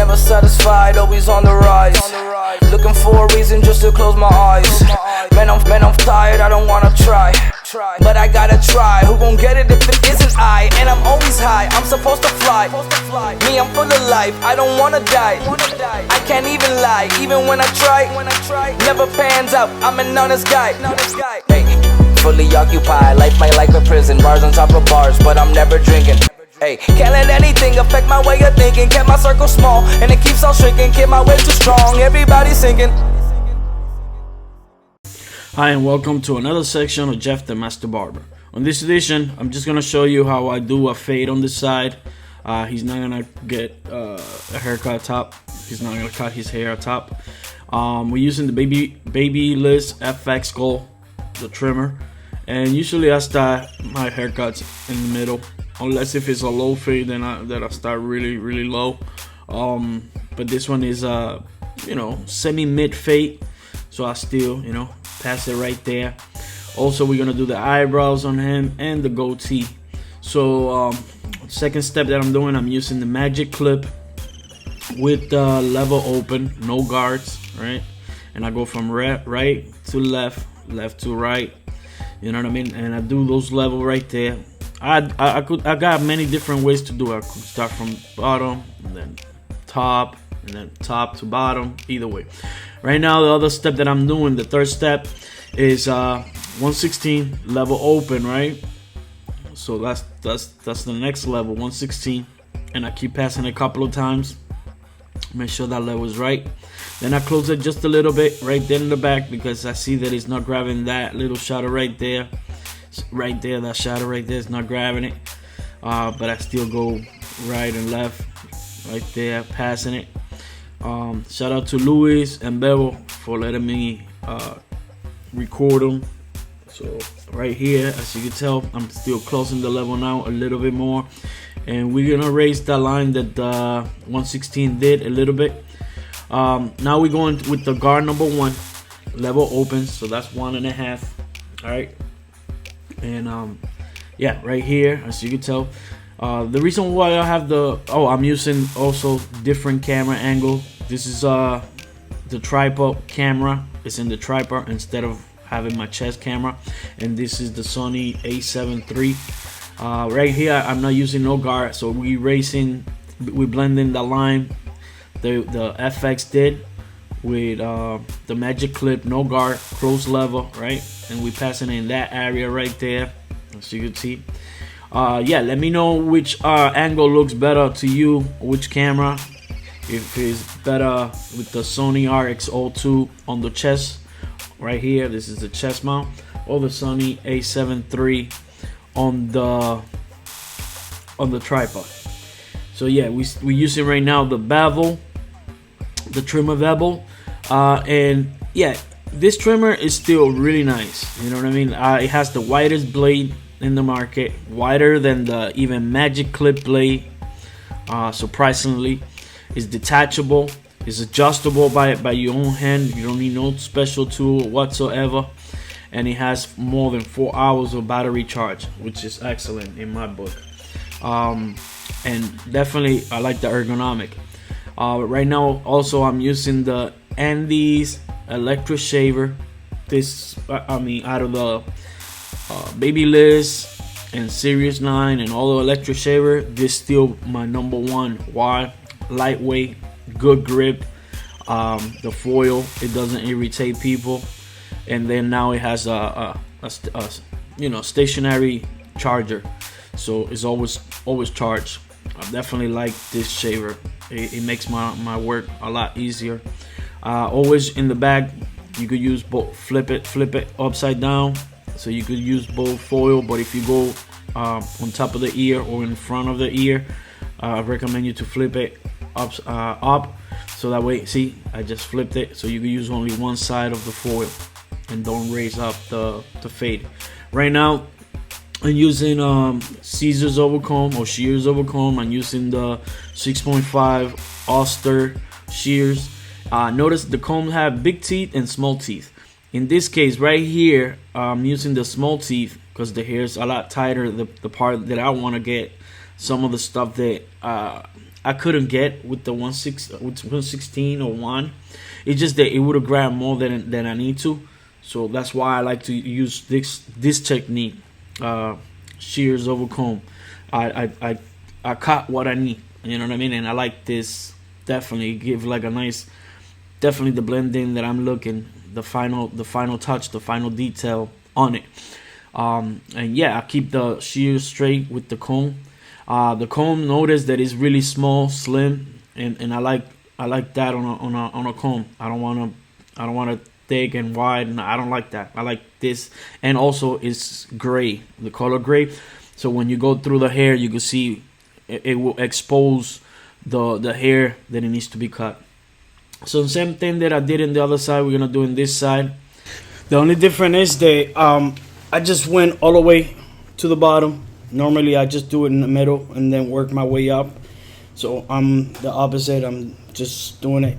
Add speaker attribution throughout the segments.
Speaker 1: never satisfied, always on the rise. Looking for a reason just to close my eyes. Man, I'm tired, I don't wanna try, but I gotta try. Who gon' get it if it isn't I? And I'm always high, I'm supposed to fly. Me, I'm full of life, I don't wanna die. I can't even lie, even when I try. Never pans out, I'm an honest guy. Hey, fully occupied, life my life a prison. Bars on top of bars, but I'm never drinking. Hey, can't let anything affect my way of thinking. Kept my circle small, and it keeps on shrinking. Keep my way too strong, everybody's sinking.
Speaker 2: Hi and welcome to another section of Jeff the Master Barber. On this edition, I'm just gonna show you how I do a fade on this side. He's not gonna get a haircut top. He's not gonna cut his hair top. We're using the Babyliss FX Gold, the trimmer, and usually I start my haircuts in the middle, unless if it's a low fade, then I start really low. But this one is semi mid fade, so I still pass it right there. Also, we're gonna do the eyebrows on him and the goatee. So second step that I'm doing, I'm using the magic clip with the level open, no guards, right? And I go from right to left, left to right, you know what I mean? And I do those level right there. I got many different ways to do it. I could start from bottom and then top and then top to bottom, either way. Right now, the other step that I'm doing, the third step, is 116 level open, right? So that's the next level, 116, and I keep passing it a couple of times, make sure that level is right. Then I close it just a little bit right there in the back, because I see that it's not grabbing that little shadow right there. That shadow right there is not grabbing it, but I still go right and left right there, passing it. Shout out to Luis and Bevo for letting me record them. So right here, as you can tell, I'm still closing the level now a little bit more, and we're gonna raise that line that 116 did a little bit. Now we're going with the guard number 1, level open, so that's 1.5. all right. And yeah, right here, as you can tell, the reason why I have I'm using also different camera angle. This is the tripod camera. It's in the tripod instead of having my chest camera, and this is the Sony A7 III. Right here, I'm not using no guard, so we blending the line the FX did with the magic clip, no guard, close level, right? And we passing in that area right there, as you can see. Yeah, let me know which angle looks better to you, which camera. If it's better with the Sony RX02 on the chest right here, this is the chest mount, or the Sony A7 III on the tripod. So yeah, we're using right now the bevel, the trimmer bevel, and yeah, this trimmer is still really nice, you know what I mean? It has the widest blade in the market, wider than the even magic clip blade, surprisingly. It's detachable, it's adjustable by your own hand. You don't need no special tool whatsoever, and it has more than 4 hours of battery charge, which is excellent in my book. And definitely I like the ergonomic. Right now also I'm using the Andes electric shaver. This out of the Babyliss and Series 9 and all the electric shaver, this still my number one. Why? Lightweight, good grip, the foil, it doesn't irritate people, and then now it has a stationary charger, so it's always charged. I definitely like this shaver. It makes my work a lot easier. Always in the back, you could use both, flip it upside down, so you could use both foil, but if you go on top of the ear or in front of the ear, I recommend you to flip it up, so that way, see, I just flipped it, so you can use only one side of the foil and don't raise up the fade. Right now I'm using scissors over comb or shears over comb. I'm using the 6.5 Oster shears. Notice the comb have big teeth and small teeth. In this case right here, I'm using the small teeth because the hair is a lot tighter, the part that I want to get some of the stuff that I couldn't get with the 116 or 1. It's just that it would have grabbed more than I need to. So that's why I like to use this technique, shears over comb. I cut what I need, you know what I mean? And I like this, definitely give like a nice, definitely the blending that I'm looking, the final touch, the final detail on it. And yeah, I keep the shears straight with the comb. The comb, notice that it's really small, slim, and I like that on a comb. I don't want to thick and wide, and I don't like that. I like this, and also it's gray, the color gray. So when you go through the hair, you can see it will expose the hair that it needs to be cut. So the same thing that I did in the other side, we're gonna do in this side. The only difference is that I just went all the way to the bottom. Normally I just do it in the middle and then work my way up. So I'm the opposite. I'm just doing it.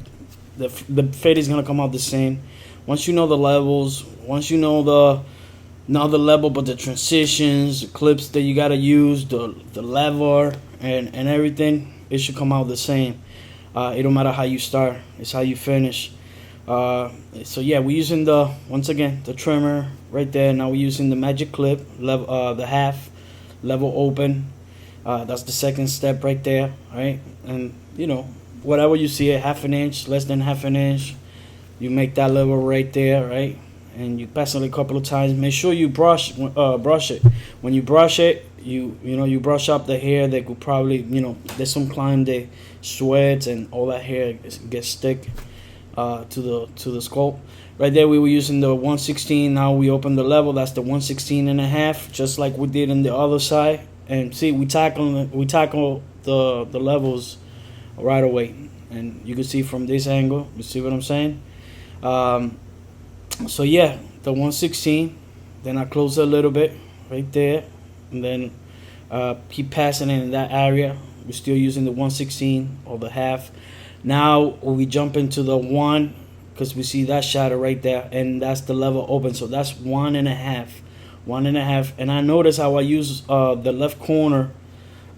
Speaker 2: The fade is gonna come out the same. Once you know the levels, once you know not the level but the transitions, the clips that you gotta use, the lever and everything, it should come out the same. It don't matter how you start, it's how you finish. So yeah, we're using once again the trimmer right there. Now we're using the magic clip, the half level open. That's the second step right there, right? And you know, whatever you see, a half an inch, less than half an inch, you make that level right there, right? And you pass it a couple of times. Make sure you brush it. When you brush it, you brush up the hair that could probably, there's some client that sweats and all that hair gets stick to the scalp. Right there we were using the 116. Now we open the level. That's the 116 and a half, just like we did on the other side. And see, we tackle the levels right away. And you can see from this angle. You see what I'm saying? So yeah, the 116. Then I close it a little bit right there, and then keep passing it in that area. We're still using the 116 or the half. Now we jump into the 1, because we see that shadow right there, and that's the level open. So that's 1.5, 1.5. And I notice how I use the left corner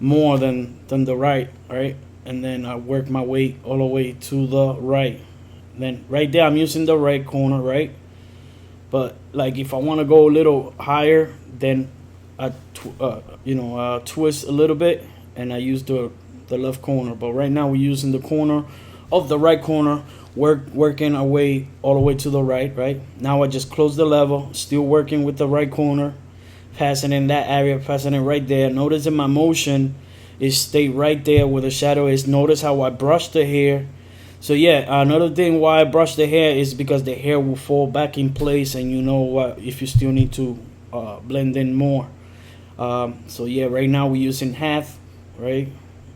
Speaker 2: more than the right, right? And then I work my way all the way to the right. Then right there I'm using the right corner, right? But like if I want to go a little higher, then I twist a little bit and I use the left corner. But right now we're using the corner of the right corner, working our way all the way to the right. Now I just close the level, still working with the right corner, passing in that area, passing it right there. Notice in my motion is stay right there where the shadow is. Notice how I brush the hair. So yeah, another thing why I brush the hair is because the hair will fall back in place, and you know what, if you still need to blend in more. So yeah, right now we're using half, right?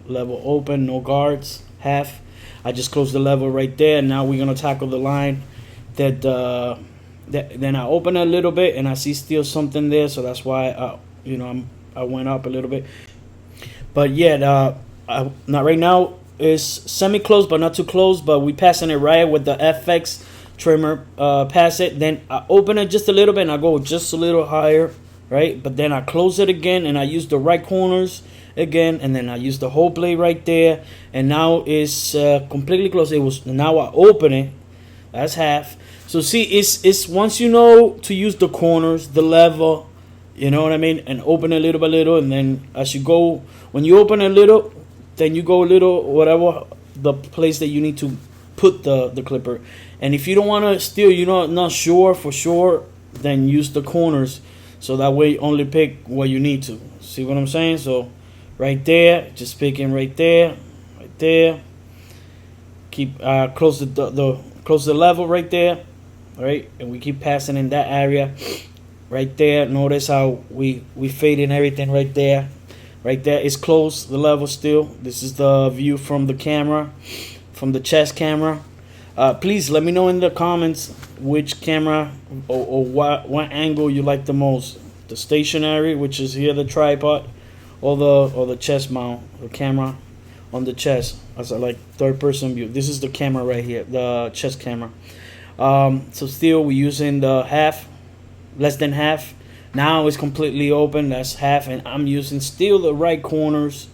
Speaker 2: Level open, no guards, half. I just close the level right there. Now we're gonna tackle the line that then I open a little bit and I see still something there, so that's why I went up a little bit. But yeah, not right now. Is semi-close but not too close, but we passing it right with the FX trimmer. Pass it, then I open it just a little bit and I go just a little higher, right? But then I close it again and I use the right corners again, and then I use the whole blade right there, and now it's completely closed. It was, now I open it, that's half. So see, it's once you know to use the corners, the level, you know what I mean, and open it little by little, and then as you go, when you open a little, then you go a little, whatever the place that you need to put the clipper. And if you don't want to still, not sure for sure, then use the corners, so that way only pick what you need to. See what I'm saying? So right there, just picking right there. Keep close the level right there, right? And we keep passing in that area right there. Notice how we fade in everything right there. Right there is close, the level still. This is the view from the camera, from the chest camera. Please let me know in the comments which camera or what angle you like the most. The stationary, which is here the tripod, or the chest mount, the camera on the chest as a like third person view. This is the camera right here, the chest camera. So still we're using the half, less than half. Now it's completely open, that's half, and I'm using still the right corners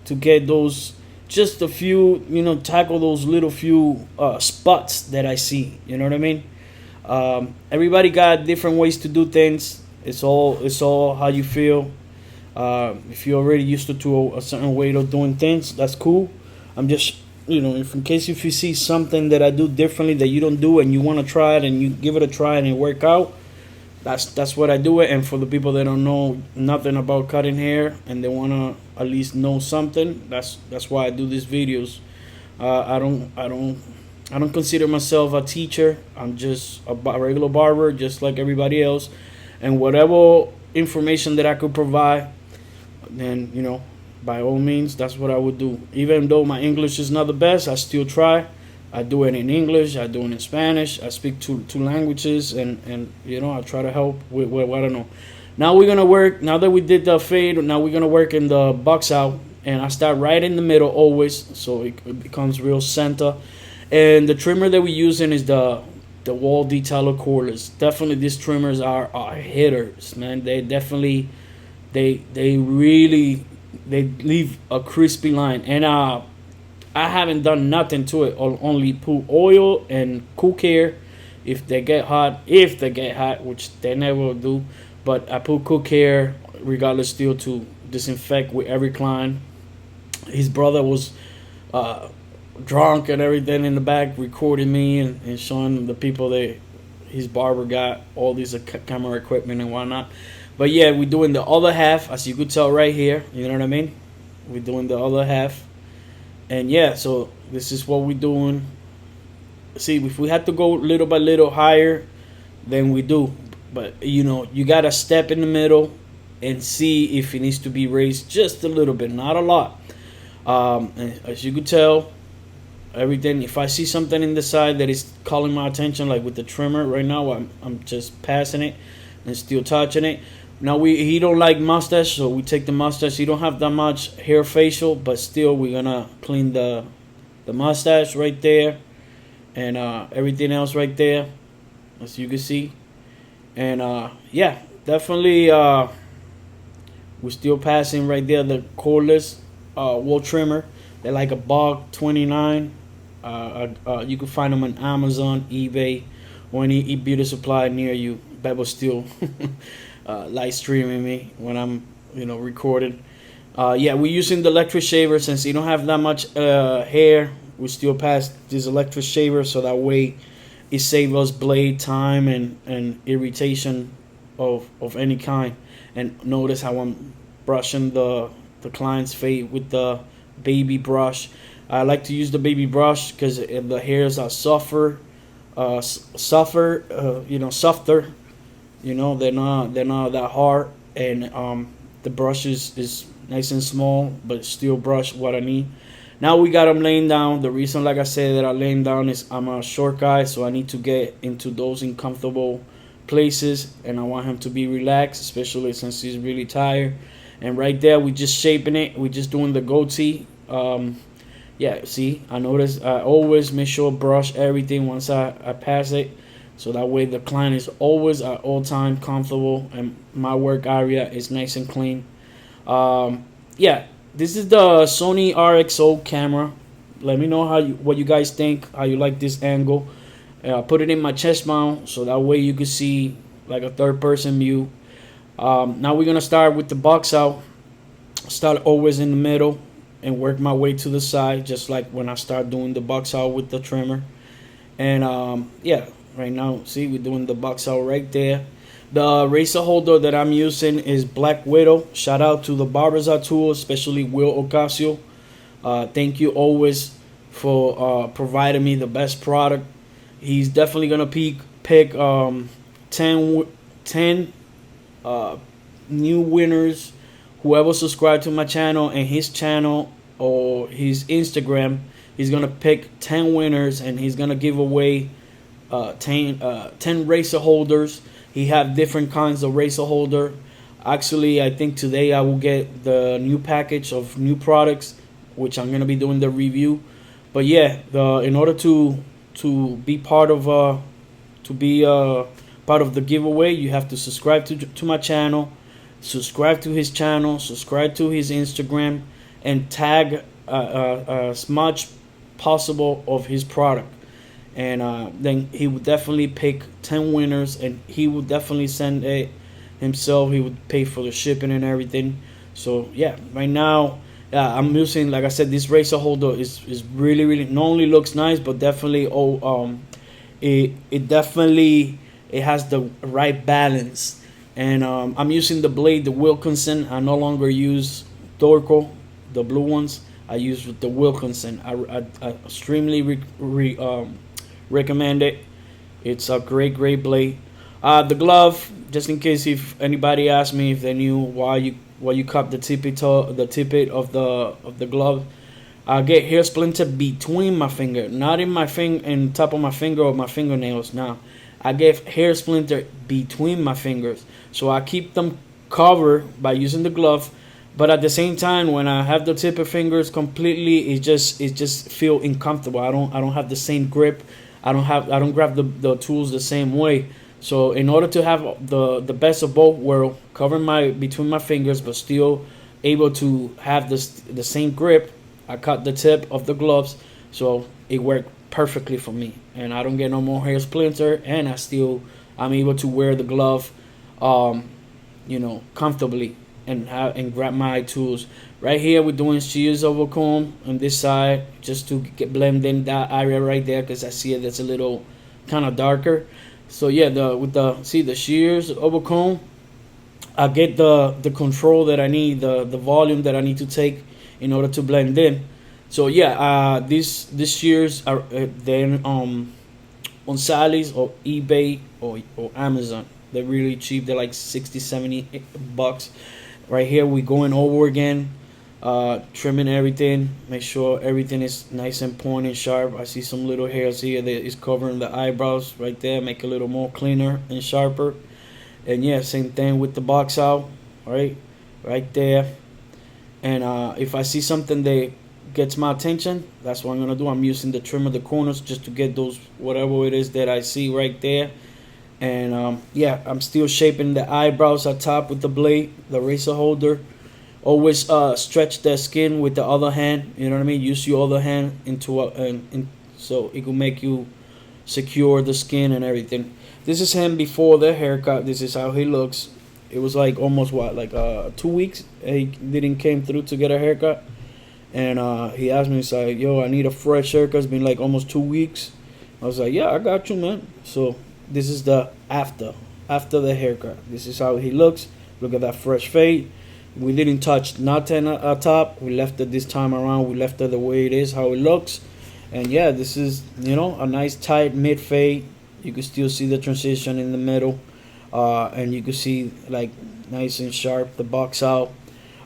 Speaker 2: to get those just a few, tackle those little few spots that I see. You know what I mean? Everybody got different ways to do things. It's all how you feel. If you're already used to a certain way of doing things, that's cool. I'm just, if in case if you see something that I do differently that you don't do and you want to try it and you give it a try and it work out, that's what I do it. And for the people that don't know nothing about cutting hair and they want to at least know something, that's why I do these videos. I don't consider myself a teacher. I'm just a regular barber, just like everybody else. And whatever information that I could provide, then, by all means, that's what I would do. Even though my English is not the best, I still try. I do it in English, I do it in Spanish. I speak two languages, and I try to help with what I know. Now we're gonna work. Now that we did the fade, now we're gonna work in the box out, and I start right in the middle always, so it becomes real center. And the trimmer that we're using is the wall detailer cordless. Definitely, these trimmers are hitters, man. They definitely, they leave a crispy line. And I haven't done nothing to it. I'll only put oil and cook air if they get hot, which they never do. But I put cook air regardless still to disinfect with every client. His brother was drunk and everything in the back recording me and showing the people that his barber got all these camera equipment and whatnot. But yeah, we're doing the other half, as you could tell right here. You know what I mean? We're doing the other half. And yeah, so this is what we're doing. See, if we had to go little by little higher, then we do. But you gotta step in the middle and see if it needs to be raised just a little bit, not a lot. And as you could tell, everything, if I see something in the side that is calling my attention, like with the trimmer right now, I'm just passing it and still touching it. Now he don't like mustache, so we take the mustache. He don't have that much hair facial, but still we're gonna clean the mustache right there, and everything else right there, as you can see. And yeah, definitely we're still passing right there the cordless wool trimmer. They're like a $1.29. You can find them on Amazon, eBay, or any beauty supply near you. That was still live streaming me when I'm recording. Yeah, we're using the electric shaver. Since you don't have that much hair, we still pass this electric shaver, so that way it saves us blade time and irritation of any kind. And notice how I'm brushing the client's face with the baby brush. I like to use the baby brush because the hairs are softer. They're not that hard, and the brush is nice and small, but still brush what I need. Now we got them laying down. The reason, like I said, that I'm laying down is I'm a short guy, so I need to get into those uncomfortable places, and I want him to be relaxed, especially since he's really tired. And right there, we just shaping it. We just doing the goatee. Yeah, see, I notice I always make sure brush everything once I pass it, so that way the client is always at all time comfortable and my work area is nice and clean. Yeah, this is the Sony RXO camera. Let me know what you guys think, how you like this angle. Put it in my chest mount so that way you can see like a third person view. Now we're gonna start with the box out. Start always in the middle and work my way to the side, just like when I start doing the box out with the trimmer. And yeah, right now, see, we're doing the box out right there. The razor holder that I'm using is Black Widow. Shout out to the Barbers Tool, especially Will Ocasio. Thank you always for providing me the best product. He's definitely gonna pick 10 new winners. Whoever subscribed to my channel and his channel or his Instagram, he's gonna pick 10 winners, and he's gonna give away 10 razor holders. He have different kinds of razor holder. Actually, I think today I will get the new package of new products, which I'm gonna be doing the review. But yeah, in order to be part of the giveaway, you have to subscribe to my channel, subscribe to his channel, subscribe to his Instagram, and tag as much possible of his product. And then he would definitely pick 10 winners, and he would definitely send it himself. He would pay for the shipping and everything. So yeah, right now I'm using, like I said, this razor holder is really not only looks nice, but definitely it has the right balance. And I'm using the blade, the Wilkinson. I no longer use Torco, the blue ones. I use the Wilkinson. I extremely recommend it. It's a great blade. The glove, just in case if anybody asks me if they knew why you cut the tippet of the glove. I get hair splinter between my finger, not in my in top of my finger or my fingernails. Now I get hair splinter between my fingers, so I keep them covered by using the glove. But at the same time, when I have the tip of fingers completely, it just feel uncomfortable. I don't have the same grip. I don't grab the tools the same way. So in order to have the best of both worlds, covering between my fingers but still able to have the same grip, I cut the tip of the gloves, so it worked perfectly for me, and I don't get no more hair splinter, and I'm able to wear the glove, comfortably, and grab my tools. Right here we're doing shears over comb on this side, just to blend in that area right there, because I see it that's a little kind of darker. So yeah, the shears over comb, I get the control that I need, the volume that I need to take in order to blend in. So yeah, these shears are then on Sally's or eBay or Amazon. They're really cheap. They're like 60-70 bucks. Right here we going over again, trimming everything, make sure everything is nice and pointy and sharp. I see some little hairs here that is covering the eyebrows right there, make it a little more cleaner and sharper. And yeah, same thing with the box out, right there. And if I see something that gets my attention, that's what I'm gonna do. I'm using the trim of the corners just to get those, whatever it is that I see right there. And yeah, I'm still shaping the eyebrows at top with the blade, the razor holder. Always stretch the skin with the other hand. You know what I mean? Use your other hand so it will make you secure the skin and everything. This is him before the haircut. This is how he looks. It was like almost 2 weeks he didn't came through to get a haircut, and he asked me, he's like, yo, I need a fresh haircut. It's been like almost 2 weeks. I was like, yeah, I got you, man. So this is the after the haircut. This is how he looks. Look at that fresh fade. We didn't touch nothing at top. We left it this time around. We left it the way it is, how it looks. And yeah, this is, a nice tight mid fade. You can still see the transition in the middle, and you can see like nice and sharp the box out.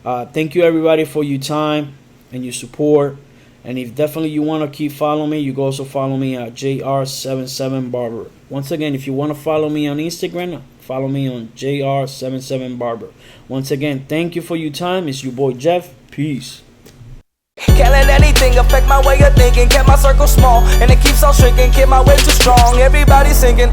Speaker 2: Thank you everybody for your time and your support. And if definitely you want to keep following me, you can also follow me at JR77Barber. Once again, if you want to follow me on Instagram, follow me on JR77Barber. Once again, thank you for your time. It's your boy Jeff. Peace.
Speaker 1: Can't let anything affect my way of thinking. Kept my circle small, and it keeps on shrinking. Keep my way too strong. Everybody sinking.